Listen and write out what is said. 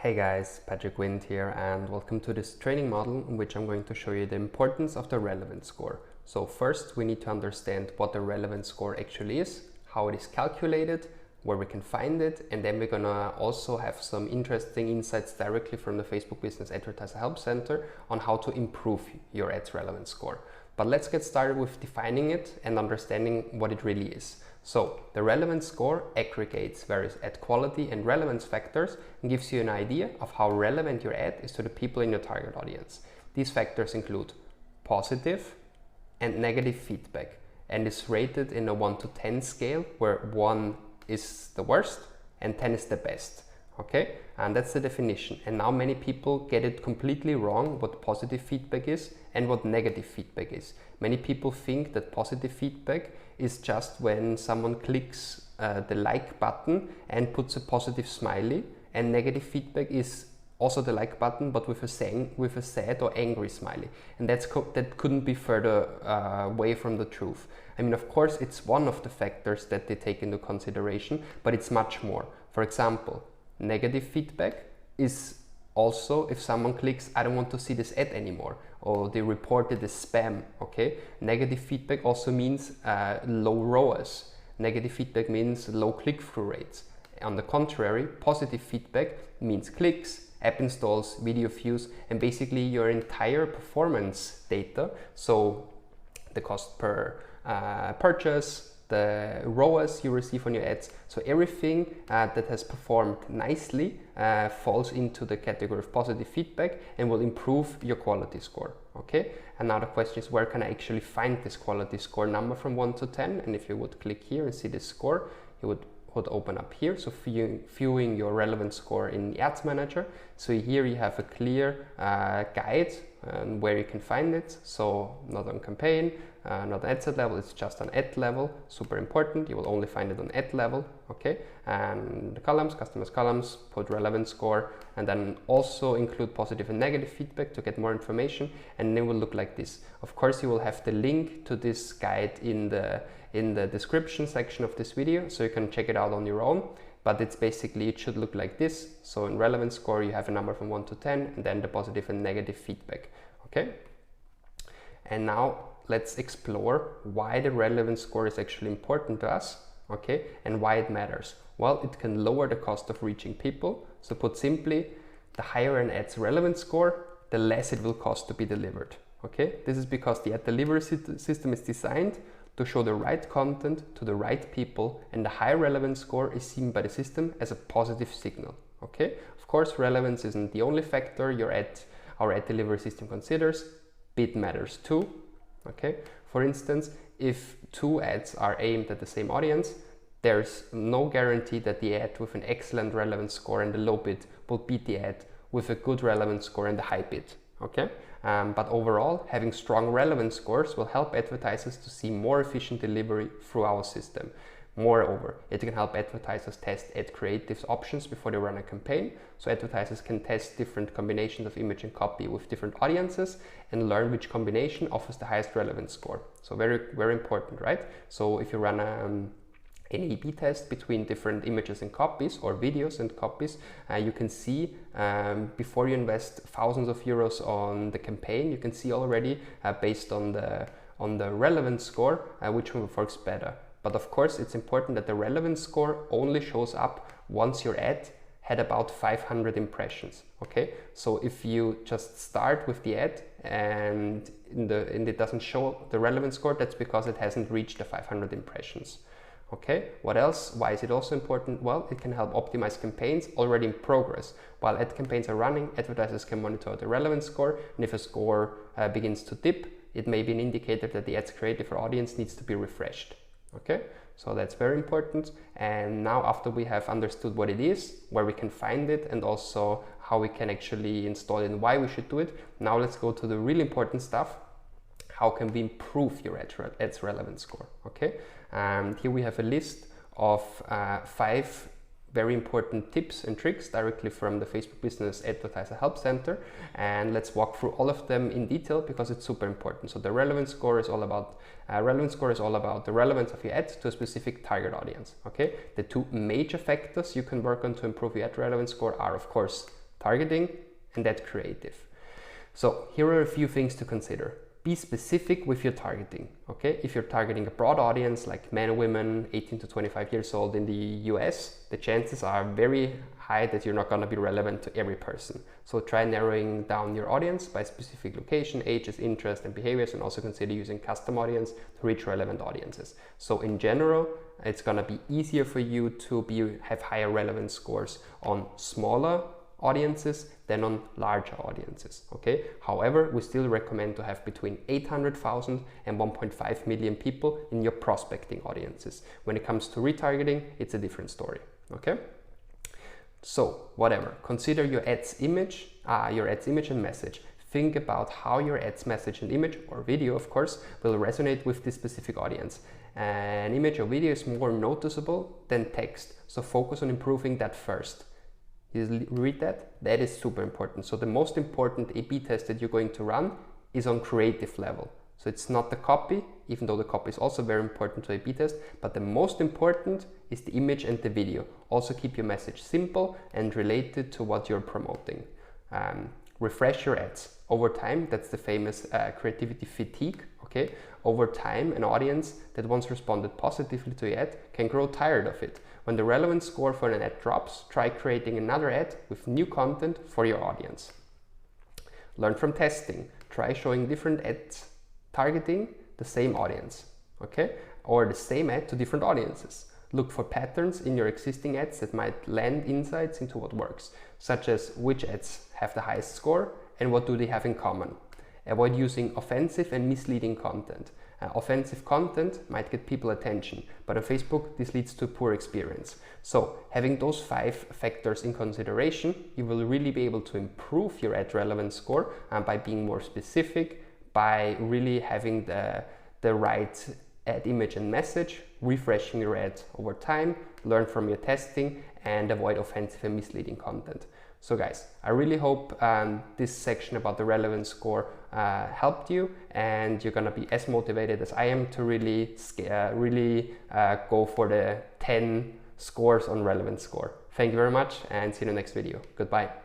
Hey guys, Patrick Wind here and welcome to this training model in which I'm going to show you the importance of the relevance score. So first we need to understand what the relevance score actually is, how it is calculated, where we can find it, and then we're gonna also have some interesting insights directly from the Facebook Business Advertiser Help Center on how to improve your ads relevance score. But let's get started with defining it and understanding what it really is. So the relevance score aggregates various ad quality and relevance factors and gives you an idea of how relevant your ad is to the people in your target audience. These factors include positive and negative feedback and is rated in a 1 to 10 scale, where 1 is the worst and 10 is the best. Okay, and that's the definition. And now many people get it completely wrong what positive feedback is and what negative feedback is. Many people think that positive feedback is just when someone clicks the like button and puts a positive smiley, and negative feedback is also the like button but with a sad or angry smiley. And that couldn't be further away from the truth. I mean, of course, it's one of the factors that they take into consideration, but it's much more. For example, negative feedback is also if someone clicks, I don't want to see this ad anymore, or they report it as spam. Okay, negative feedback also means low ROAS. Negative feedback means low click-through rates. On the contrary, positive feedback means clicks, app installs, video views, and basically your entire performance data. So the cost per purchase, the ROAS you receive on your ads. So everything that has performed nicely falls into the category of positive feedback and will improve your quality score. Okay, and now the question is, where can I actually find this quality score number from 1 to 10? And if you would click here and see this score, you would open up here. So viewing your relevance score in the Ads Manager. So here you have a clear guide where you can find it. So not on campaign, not ad set level, it's just on ad level. Super important, you will only find it on ad level. Okay, and the columns, customers columns, put relevance score, and then also include positive and negative feedback to get more information, and it will look like this. Of course, you will have the link to this guide in the description section of this video, so you can check it out on your own. But it's basically, it should look like this. So in relevance score, you have a number from 1 to 10, and then the positive and negative feedback. Okay, and now let's explore why the relevance score is actually important to us. Okay, and why it matters. Well, it can lower the cost of reaching people. So put simply, the higher an ad's relevance score, the less it will cost to be delivered. Okay, this is because the ad delivery system is designed to show the right content to the right people, and the high relevance score is seen by the system as a positive signal. Okay, of course, relevance isn't the only factor our ad delivery system considers. Bid matters too. Okay, for instance, if two ads are aimed at the same audience, there's no guarantee that the ad with an excellent relevance score and the low bid will beat the ad with a good relevance score and the high bid. Okay, but overall, having strong relevance scores will help advertisers to see more efficient delivery through our system. Moreover, it can help advertisers test ad creative options before they run a campaign. So advertisers can test different combinations of image and copy with different audiences and learn which combination offers the highest relevance score. So very, very important, right? So if you run an A/B test between different images and copies, or videos and copies, you can see before you invest thousands of euros on the campaign, you can see already based on the relevance score which one works better. But of course, it's important that the relevance score only shows up once your ad had about 500 impressions. Okay, so if you just start with the ad and it doesn't show the relevance score, that's because it hasn't reached the 500 impressions. Okay, what else? Why is it also important? Well, it can help optimize campaigns already in progress. While ad campaigns are running, advertisers can monitor the relevance score, and if a score begins to dip, it may be an indicator that the ad's creative or audience needs to be refreshed. Okay, so that's very important. And now, after we have understood what it is, where we can find it, and also how we can actually install it and why we should do it, now let's go to the really important stuff. How can we improve your ad's relevance score? Okay, and here we have a list of 5 very important tips and tricks directly from the Facebook Business Advertiser Help Center, and let's walk through all of them in detail because it's super important. So the relevance score is all about the relevance of your ad to a specific target audience. Okay, the 2 major factors you can work on to improve your ad relevance score are, of course, targeting and ad creative. So here are a few things to consider. Be specific with your targeting, okay? If you're targeting a broad audience like men and women 18 to 25 years old in the US, the chances are very high that you're not going to be relevant to every person. So try narrowing down your audience by specific location, ages, interests, and behaviors, and also consider using custom audience to reach relevant audiences. So in general, it's going to be easier for you to have higher relevance scores on smaller audiences than on larger audiences, okay? However, we still recommend to have between 800,000 and 1.5 million people in your prospecting audiences. When it comes to retargeting, it's a different story, okay? So whatever, consider your ads image and message. Think about how your ads message and image, or video of course, will resonate with this specific audience. An image or video is more noticeable than text, so focus on improving that first. You read that? That is super important. So the most important A/B test that you're going to run is on creative level. So it's not the copy, even though the copy is also very important to A/B test, but the most important is the image and the video. Also keep your message simple and related to what you're promoting. Refresh your ads over time. That's the famous creativity fatigue, okay? Over time, an audience that once responded positively to your ad can grow tired of it. When the relevance score for an ad drops, try creating another ad with new content for your audience. Learn from testing. Try showing different ads targeting the same audience, okay? Or the same ad to different audiences. Look for patterns in your existing ads that might lend insights into what works, such as which ads have the highest score and what do they have in common. Avoid using offensive and misleading content. Offensive content might get people attention, but on Facebook this leads to a poor experience. So having those 5 factors in consideration, you will really be able to improve your ad relevance score by being more specific, by really having the right ad image and message, refreshing your ad over time, learn from your testing, and avoid offensive and misleading content. So guys, I really hope this section about the relevance score helped you, and you're gonna be as motivated as I am to really go for the 10 scores on relevance score. Thank you very much, and see you in the next video. Goodbye.